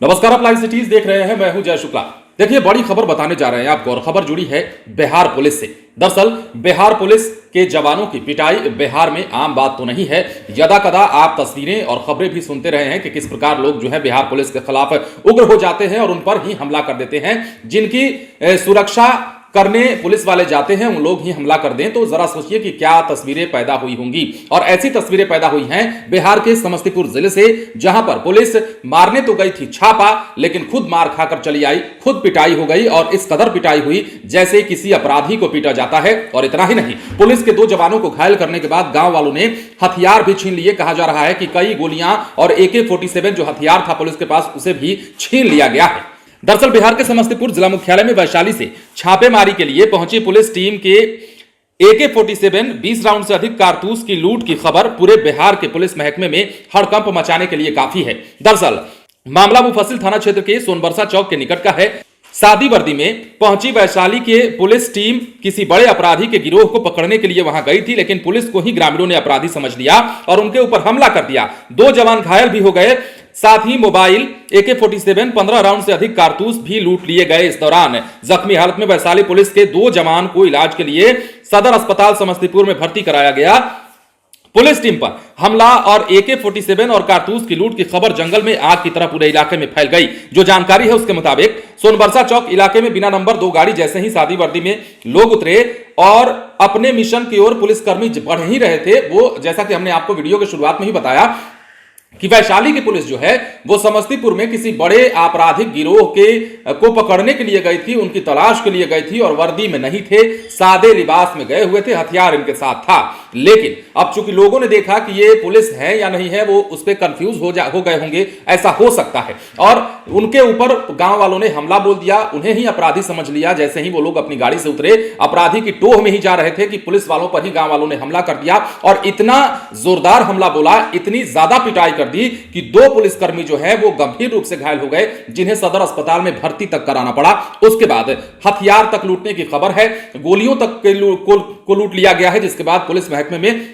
नमस्कार, आप live cities देख रहे हैं। मैं हूं जय शुक्ला। देखिए, बड़ी खबर बताने जा रहे हैं आपको और खबर जुड़ी है बिहार पुलिस से। दरअसल बिहार पुलिस के जवानों की पिटाई बिहार में आम बात तो नहीं है। यदा कदा आप तस्वीरें और खबरें भी सुनते रहे हैं कि किस प्रकार लोग जो है बिहार पुलिस के खिलाफ उग्र हो जाते हैं और उन पर ही हमला कर देते हैं। जिनकी सुरक्षा करने पुलिस वाले जाते हैं उन लोग ही हमला कर दें, तो जरा सोचिए कि क्या तस्वीरें पैदा हुई होंगी। और ऐसी तस्वीरें पैदा हुई हैं बिहार के समस्तीपुर जिले से, जहां पर पुलिस मारने तो गई थी छापा, लेकिन खुद मार खाकर चली आई, खुद पिटाई हो गई। और इस कदर पिटाई हुई जैसे किसी अपराधी को पीटा जाता है। और इतना ही नहीं, पुलिस के 2 जवानों को घायल करने के बाद गांव वालों ने हथियार भी छीन लिए। कहा जा रहा है कि कई गोलियां और AK-47 जो हथियार था पुलिस के पास, उसे भी छीन लिया गया है। दरअसल बिहार के समस्तीपुर जिला मुख्यालय में वैशाली से छापेमारी के लिए पहुंची पुलिस टीम के AK-47 20 राउंड से अधिक कारतूस की लूट की खबर पूरे बिहार के पुलिस महकमे में हड़कंप मचाने के लिए काफी है। दरअसल मामला मुफस्सिल थाना क्षेत्र के सोनबरसा चौक के निकट का है। सादी वर्दी में पहुंची वैशाली के पुलिस टीम किसी बड़े अपराधी के गिरोह को पकड़ने के लिए वहां गई थी, लेकिन पुलिस को ही ग्रामीणों ने अपराधी समझ लिया और उनके ऊपर हमला कर दिया। 2 जवान घायल भी हो गए। साथ ही मोबाइल, AK-47, 15 राउंड से अधिक कारतूस भी लूट लिए गए। इस दौरान जख्मी हालत में वैशाली पुलिस के 2 जवान को इलाज के लिए सदर अस्पताल समस्तीपुर में भर्ती कराया गया। पुलिस टीम पर हमला और AK-47 और कारतूस की लूट की खबर जंगल में आग की तरह पूरे इलाके में फैल गई। जो जानकारी है उसके मुताबिक सोनबरसा चौक इलाके में बिना नंबर 2 गाड़ी जैसे ही सादी वर्दी में लोग उतरे और अपने मिशन की ओर पुलिसकर्मी बढ़ ही रहे थे, वो जैसा कि हमने आपको वीडियो की शुरुआत में ही बताया कि वैशाली की पुलिस जो है वो समस्तीपुर में किसी बड़े आपराधिक गिरोह को पकड़ने के लिए गई थी, उनकी तलाश के लिए गई थी और वर्दी में नहीं थे, सादे लिबास में गए हुए थे, हथियार इनके साथ था। लेकिन अब चूंकि लोगों ने देखा कि ये पुलिस है या नहीं है, वो उस पर कंफ्यूज हो गए होंगे, ऐसा हो सकता है। और उनके ऊपर गांव वालों ने हमला बोल दिया, उन्हें ही अपराधी समझ लिया। जैसे ही वो लोग अपनी गाड़ी से उतरे, अपराधी की टोह में ही जा रहे थे कि पुलिस वालों पर ही गांव वालों ने हमला कर दिया और इतना जोरदार हमला बोला, इतनी ज्यादा पिटाई कर दी कि 2 पुलिसकर्मी जो है वो गंभीर रूप से घायल हो गए, जिन्हें सदर अस्पताल में भर्ती तक कराना पड़ा। उसके बाद हथियार तक लूटने की खबर है, गोलियों तक को लूट लिया गया है, जिसके बाद पुलिस महकमे में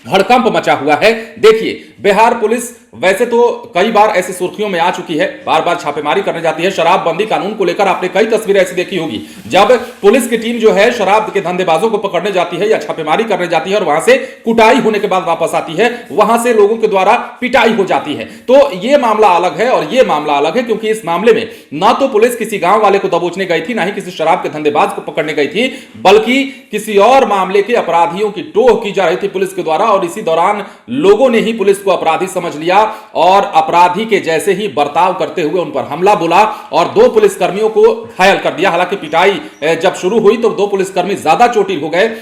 हड़कंप मचा हुआ है। देखिए, बिहार पुलिस वैसे तो कई बार ऐसी सुर्खियों में आ चुकी है, बार बार छापेमारी करने जाती है। शराबबंदी कानून को लेकर आपने कई तस्वीरें ऐसी देखी होगी, जब पुलिस की टीम जो है शराब के धंधेबाजों को पकड़ने जाती है या छापेमारी करने जाती है और वहां से कुटाई होने के बाद वापस आती है, वहां से लोगों के द्वारा पिटाई हो जाती है। तो यह मामला अलग है और यह मामला अलग है, क्योंकि इस मामले में ना तो पुलिस किसी गांव वाले को दबोचने गई थी, ना ही किसी शराब के धंधेबाज को पकड़ने गई थी, बल्कि किसी और मामले के अपराधियों की टोह की जा रही थी पुलिस के द्वारा। और इसी दौरान लोगों ने ही पुलिस को अपराधी समझ लिया और अपराधी के जैसे ही बर्ताव करते हुए उन पर हमला बोला और 2 पुलिसकर्मियों को घायल कर दिया। हालांकि पिटाई जब शुरू हुई तो 2 पुलिसकर्मी ज्यादा चोटिल हो गए,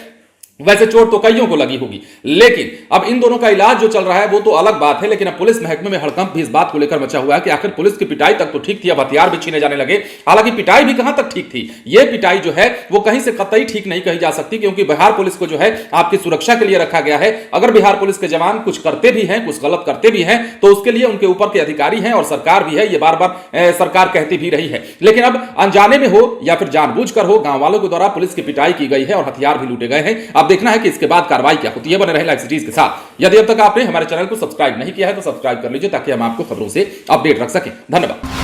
वैसे चोट तो कईयों को लगी होगी, लेकिन अब इन दोनों का इलाज जो चल रहा है वो तो अलग बात है। लेकिन अब पुलिस महकमे में हड़कंप भी इस बात को लेकर मचा हुआ है कि आखिर पुलिस की पिटाई तक तो ठीक थी, अब हथियार भी छीने जाने लगे। हालांकि पिटाई भी कहां तक ठीक थी, यह पिटाई जो है वो कहीं से कतई ठीक नहीं कही जा सकती, क्योंकि बिहार पुलिस को जो है आपकी सुरक्षा के लिए रखा गया है। अगर बिहार पुलिस के जवान कुछ करते भी हैं, कुछ गलत करते भी हैं, तो उसके लिए उनके ऊपर के अधिकारी हैं और सरकार भी है, ये बार बार सरकार कहती भी रही है। लेकिन अब अनजाने में हो या फिर जानबूझकर हो, गांव वालों के द्वारा पुलिस की पिटाई की गई है और हथियार भी लूटे गए हैं। अब देखना है कि इसके बाद कार्रवाई क्या होती है। बने रहे लाइव सिटीज के साथ। यदि अब तक आपने हमारे चैनल को सब्सक्राइब नहीं किया है तो सब्सक्राइब कर लीजिए, ताकि हम आपको खबरों से अपडेट रख सकें। धन्यवाद।